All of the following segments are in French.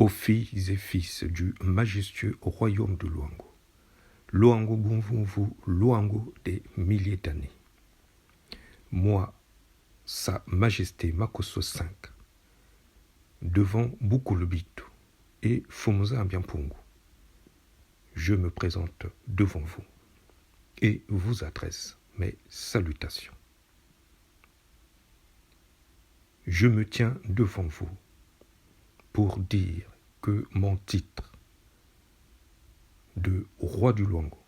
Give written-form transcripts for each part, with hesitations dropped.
aux filles et fils du majestueux royaume de Luango. Luango Gunvunvu, Luango des milliers d'années. Moi, Sa Majesté Makosso V, devant Bukulubitu et Fumuza Mbiampungu, je me présente devant vous et vous adresse mes salutations. Je me tiens devant vous pour dire que mon titre de roi du Luango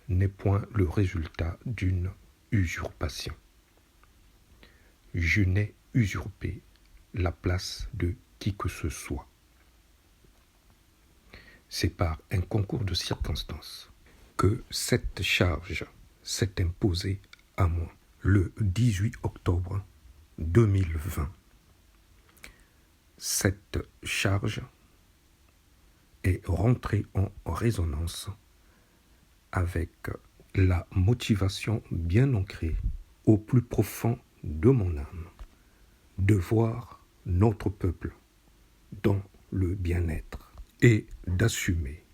n'est point le résultat d'une usurpation. Je n'ai usurpé la place de qui que ce soit. C'est par un concours de circonstances que cette charge s'est imposée à moi le 18 octobre 2020. Cette charge est rentrée en résonance avec la motivation bien ancrée au plus profond de mon âme de voir notre peuple dans le bien-être et d'assumer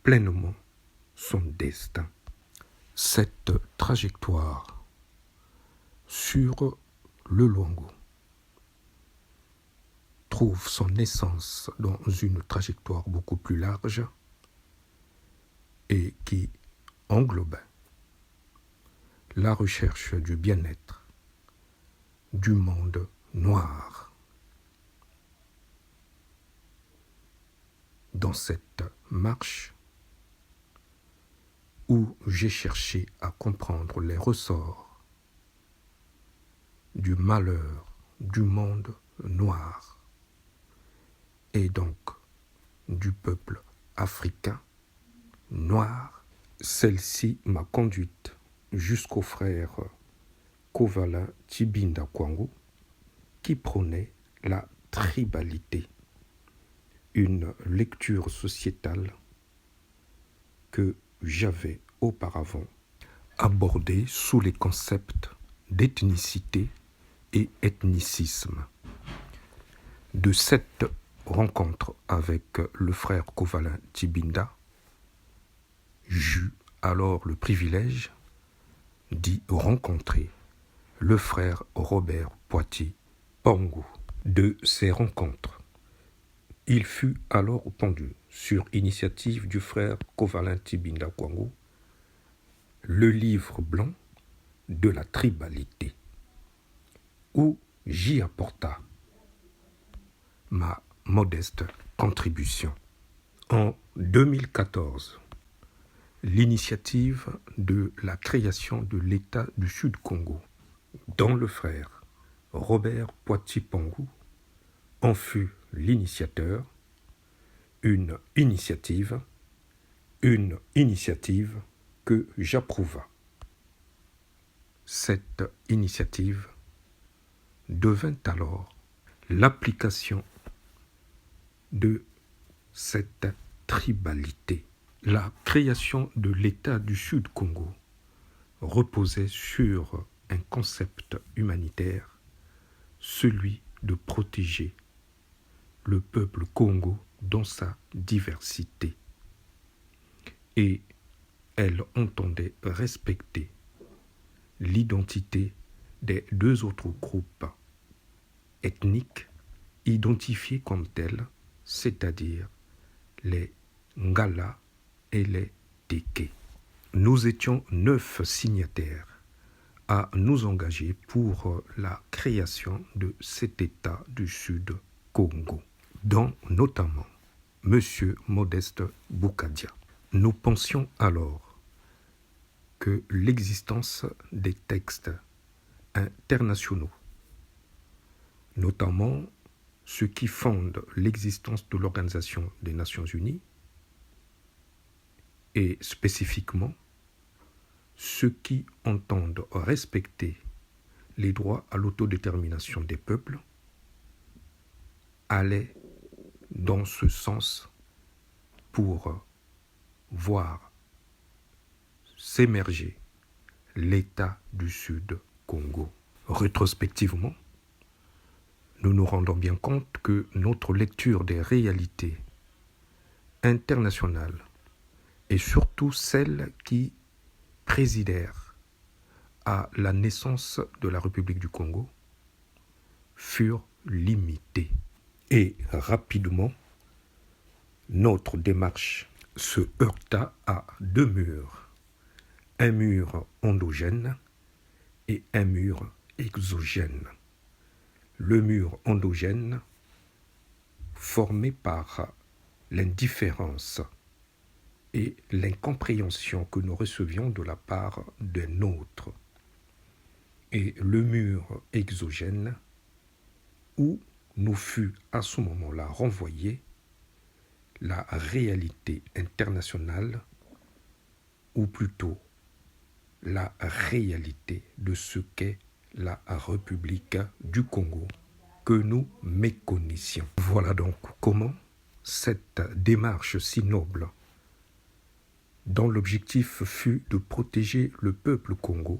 pleinement son destin. Cette trajectoire sur le Luango trouve son essence dans une trajectoire beaucoup plus large et qui englobe la recherche du bien-être du monde noir. Dans cette marche où j'ai cherché à comprendre les ressorts du malheur du monde noir et donc du peuple africain noir, celle-ci m'a conduite jusqu'au frère Kovala Tshibinda Kwangu qui prônait la tribalité, une lecture sociétale que j'avais auparavant abordée sous les concepts d'ethnicité et ethnicisme. De cette rencontre avec le frère Kovala Tshibinda, j'eus alors le privilège d'y rencontrer le frère Robert Poitiers Pongu. De ces rencontres, il fut alors pondu, sur initiative du frère Kovala Tshibinda Kwangu, le livre blanc de la tribalité, où j'y apporta ma modeste contribution. En 2014, l'initiative de la création de l'État du Sud-Congo, dont le frère Robert Poitiers Pongu en fut l'initiateur, une initiative que j'approuva. Cette initiative devint alors l'application de cette tribalité. La création de l'État du Sud-Congo reposait sur un concept humanitaire, celui de protéger le peuple Congo dans sa diversité. Et elle entendait respecter l'identité des deux autres groupes ethniques identifiés comme tels, c'est-à-dire les Ngala et les Teke. Nous étions 9 signataires à nous engager pour la création de cet État du Sud-Congo, dont notamment M. Modeste Boukadia. Nous pensions alors que l'existence des textes internationaux, notamment ceux qui fondent l'existence de l'Organisation des Nations Unies, et spécifiquement ceux qui entendent respecter les droits à l'autodétermination des peuples, allaient dans ce sens pour voir s'émerger l'État du Sud-Congo. Rétrospectivement, nous nous rendons bien compte que notre lecture des réalités internationales et surtout celles qui présidèrent à la naissance de la République du Congo furent limitées. Et rapidement, notre démarche se heurta à deux murs, un mur endogène et un mur exogène. Le mur endogène formé par l'indifférence et l'incompréhension que nous recevions de la part d'un autre, et le mur exogène où nous fut à ce moment-là renvoyée la réalité internationale, ou plutôt la réalité de ce qu'est la République du Congo que nous méconnaissions. Voilà donc comment cette démarche si noble, dont l'objectif fut de protéger le peuple Congo,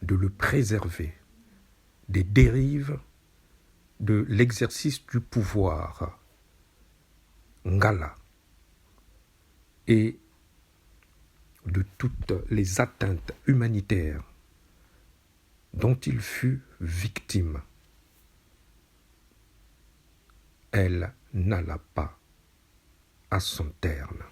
de le préserver des dérives de l'exercice du pouvoir Ngala et de toutes les atteintes humanitaires dont il fut victime, elle n'alla pas à son terme.